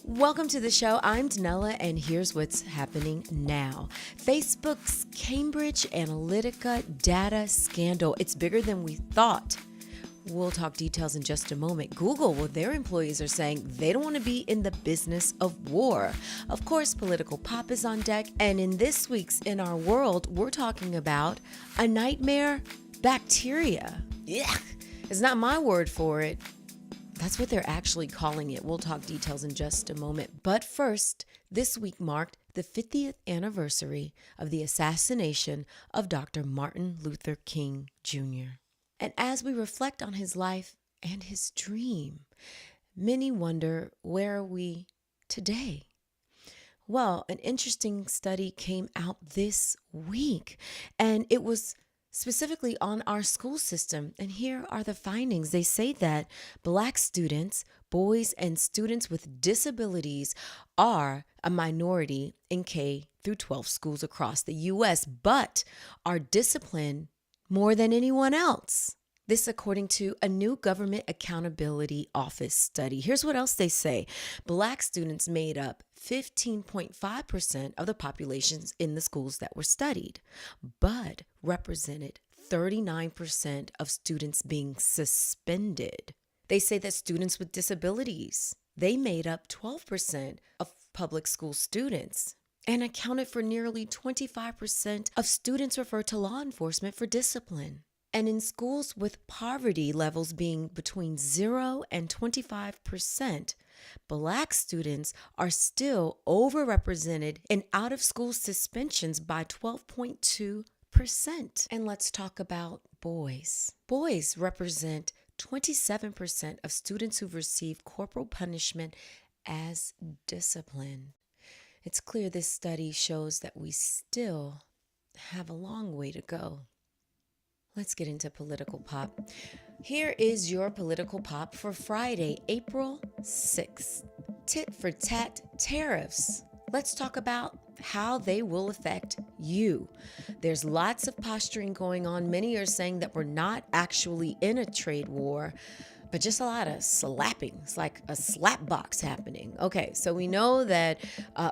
Welcome to the show. I'm Danella, and here's what's happening now. Facebook's Cambridge Analytica data scandal. It's bigger than we thought. We'll talk details in just a moment. Google, well, their employees are saying they don't want to be in the business of war. Of course, political pop is on deck. And in this week's In Our World, we're talking about a nightmare bacteria. Yeah, it's not my word for it. That's what they're actually calling it. We'll talk details in just a moment. But first, this week marked the 50th anniversary of the assassination of Dr. Martin Luther King Jr. And as we reflect on his life and his dream, many wonder, where are we today? Well, an interesting study came out this week, and it was specifically on our school system. And here are the findings. They say that Black students, boys, and students with disabilities are a minority in K through 12 schools across the U.S., but are disciplined more than anyone else. This according to a new Government Accountability Office study. Here's what else they say. Black students made up 15.5% of the populations in the schools that were studied, but represented 39% of students being suspended. They say that students with disabilities, they made up 12% of public school students and accounted for nearly 25% of students referred to law enforcement for discipline. And in schools with poverty levels being between 0 and 25%, Black students are still overrepresented in out-of-school suspensions by 12.2%. And let's talk about boys. Boys represent 27% of students who've received corporal punishment as discipline. It's clear this study shows that we still have a long way to go. Let's get into political pop. Here is your political pop for Friday, April 6th. Tit for tat tariffs. Let's talk about how they will affect you. There's lots of posturing going on. Many are saying that we're not actually in a trade war, but just a lot of slapping. It's like a slap box happening. Okay, so we know that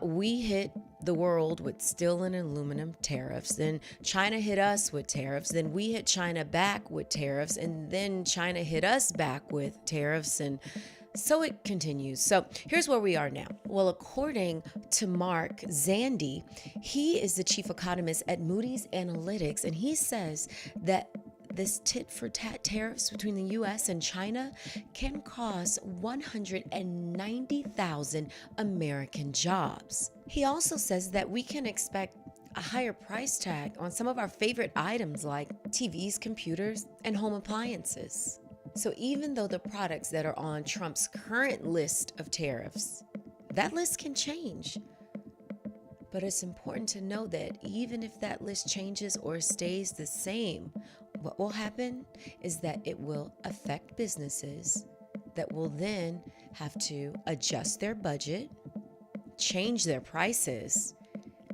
we hit the world with steel and aluminum tariffs. Then China hit us with tariffs. Then we hit China back with tariffs. And then China hit us back with tariffs. And so it continues. So here's where we are now. Well, according to Mark Zandi, he is the chief economist at Moody's Analytics, and he says that this tit-for-tat tariffs between the U.S. and China can cost 190,000 American jobs. He also says that we can expect a higher price tag on some of our favorite items like TVs, computers, and home appliances. So even though the products that are on Trump's current list of tariffs, that list can change. But it's important to know that even if that list changes or stays the same, what will happen is that it will affect businesses that will then have to adjust their budget, change their prices,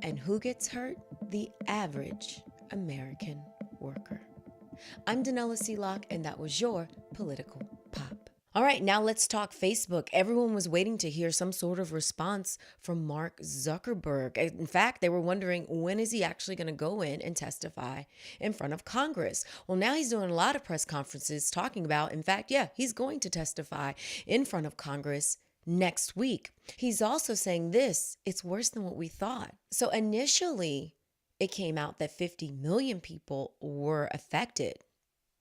and who gets hurt? The average American worker. I'm Danella, and that was your political pop. All right, now let's talk Facebook. Everyone was waiting to hear some sort of response from Mark Zuckerberg. In fact, they were wondering, when is he actually going to go in and testify in front of Congress? Well, now he's doing a lot of press conferences talking about, in fact, he's going to testify in front of Congress next week. He's also saying this, it's worse than what we thought. So initially, it came out that 50 million people were affected.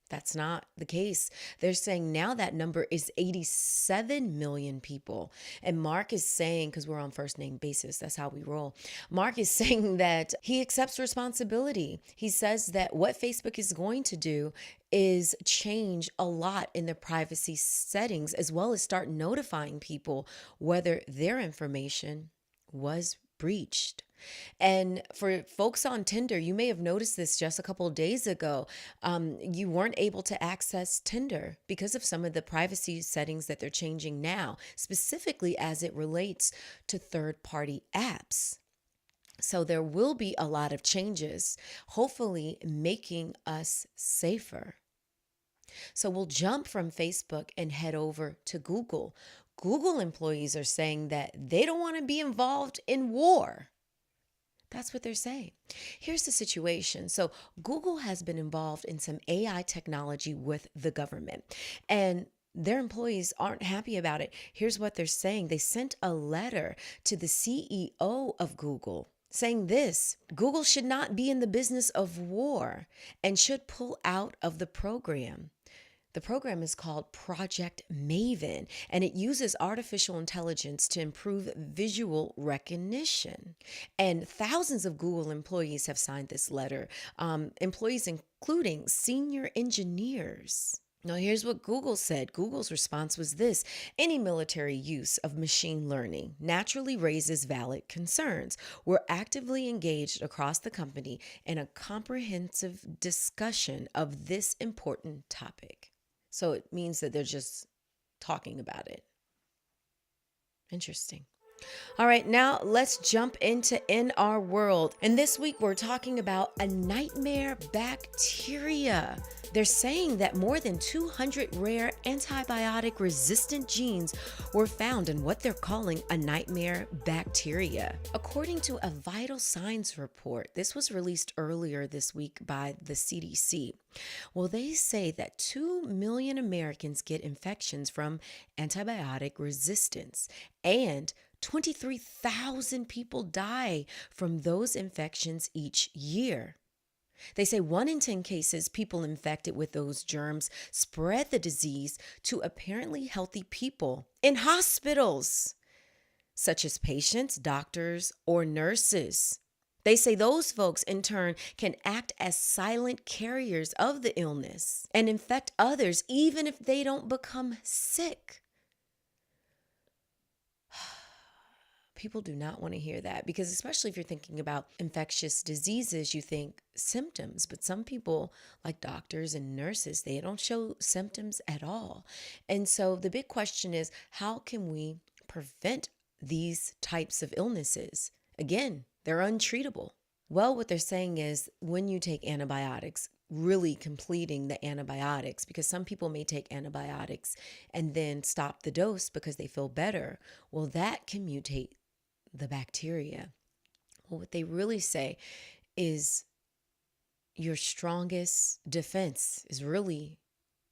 That's not the case. They're saying now that number is 87 million people. And Mark is saying, because we're on first name basis, that's how we roll. Mark is saying that he accepts responsibility. He says that what Facebook is going to do is change a lot in their privacy settings, as well as start notifying people whether their information was breached. And for folks on Tinder, you may have noticed this just a couple of days ago. You weren't able to access Tinder because of some of the privacy settings that they're changing now, specifically as it relates to third-party apps. So there will be a lot of changes, hopefully making us safer. So we'll jump from Facebook and head over to Google. Google employees are saying that they don't want to be involved in war. That's what they're saying. Here's the situation. So Google has been involved in some AI technology with the government, and their employees aren't happy about it. Here's what they're saying. They sent a letter to the CEO of Google saying this: Google should not be in the business of war and should pull out of the program. The program is called Project Maven, and it uses artificial intelligence to improve visual recognition. And thousands of Google employees have signed this letter, employees including senior engineers. Now, here's what Google said. Google's response was this: any military use of machine learning naturally raises valid concerns. We're actively engaged across the company in a comprehensive discussion of this important topic. So it means that they're just talking about it. Interesting. All right, now let's jump into In Our World. And this week we're talking about a nightmare bacteria. They're saying that more than 200 rare antibiotic resistant genes were found in what they're calling a nightmare bacteria. According to a vital signs report, this was released earlier this week by the CDC. Well, they say that 2 million Americans get infections from antibiotic resistance, and 23,000 people die from those infections each year. They say 1 in 10 cases, people infected with those germs spread the disease to apparently healthy people in hospitals, such as patients, doctors, or nurses. They say those folks, in turn, can act as silent carriers of the illness and infect others even if they don't become sick. People do not want to hear that, because especially if you're thinking about infectious diseases, you think symptoms. But some people, like doctors and nurses, they don't show symptoms at all. And so the big question is, how can we prevent these types of illnesses? Again, they're untreatable. Well, what they're saying is when you take antibiotics, really completing the antibiotics, because some people may take antibiotics and then stop the dose because they feel better. Well, that can mutate the bacteria. Well, what they really say is your strongest defense is really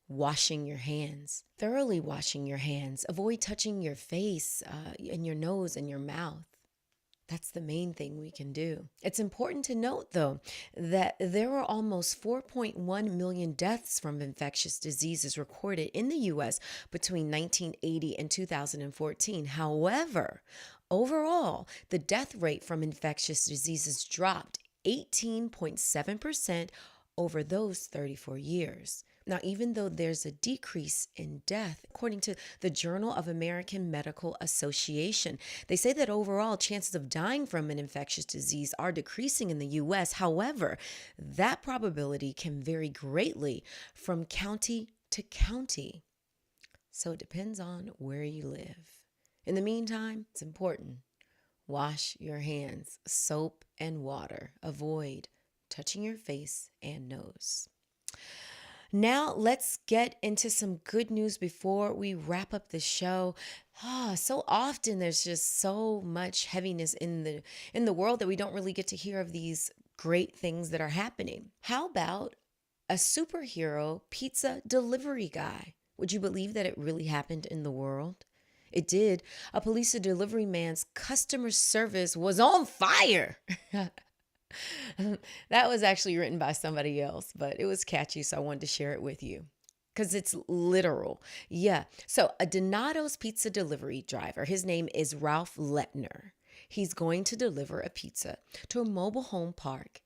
washing your hands, thoroughly washing your hands. Avoid touching your face and your nose and your mouth. That's the main thing we can do. It's important to note, though, that there were almost 4.1 million deaths from infectious diseases recorded in the U.S. between 1980 and 2014. However, overall, the death rate from infectious diseases dropped 18.7% over those 34 years. Now, even though there's a decrease in death, according to the Journal of American Medical Association, they say that overall chances of dying from an infectious disease are decreasing in the U.S. However, that probability can vary greatly from county to county. So it depends on where you live. In the meantime, it's important. Wash your hands, soap and water. Avoid touching your face and nose. Now let's get into some good news before we wrap up the show. So often there's just so much heaviness in the world that we don't really get to hear of these great things that are happening. How about a superhero pizza delivery guy? Would you believe that it really happened in the world? It did. A pizza delivery man's customer service was on fire. That was actually written by somebody else, but it was catchy, so I wanted to share it with you because it's literal. Yeah. So a Donato's pizza delivery driver, his name is Ralph Letner. He's going to deliver a pizza to a mobile home park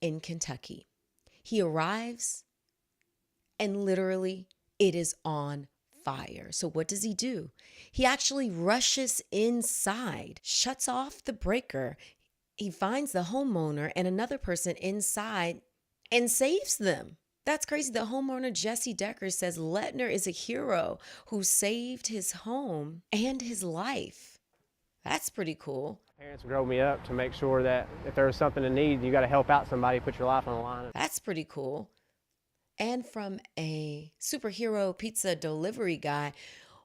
in Kentucky. He arrives and literally it is on fire. So what does he do? He actually rushes inside, shuts off the breaker. He finds the homeowner and another person inside and saves them. That's crazy. The homeowner, Jesse Decker, says Letner is a hero who saved his home and his life. That's pretty cool. Parents drove me up to make sure that if there was something in need, you got to help out somebody, put your life on the line. That's pretty cool. And from a superhero pizza delivery guy,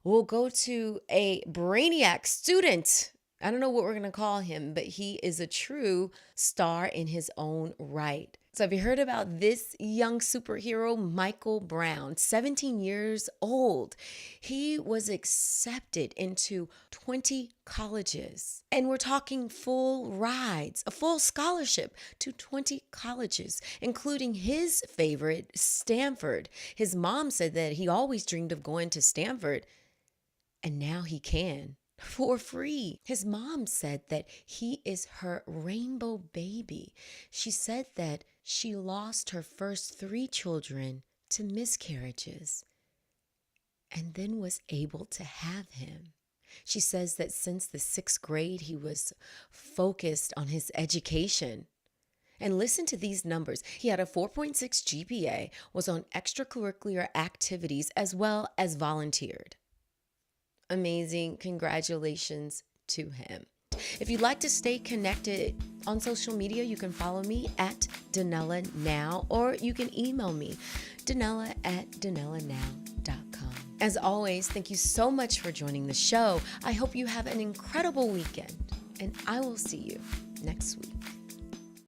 We'll go to a brainiac student. I don't know what we're going to call him, but he is a true star in his own right. So have you heard about this young superhero, Michael Brown, 17 years old? He was accepted into 20 colleges. And we're talking full rides, a full scholarship to 20 colleges, including his favorite, Stanford. His mom said that he always dreamed of going to Stanford, and now he can. For free. His mom said that he is her rainbow baby. She said that she lost her first 3 children to miscarriages and then was able to have him. She says that since the 6th grade, he was focused on his education. And listen to these numbers. He had a 4.6 GPA, was on extracurricular activities, as well as volunteered. Amazing. Congratulations to him. If you'd like to stay connected on social media, you can follow me at DanellaNOW, or you can email me, Danella@DanellaNOW.com. As always, thank you so much for joining the show. I hope you have an incredible weekend, and I will see you next week.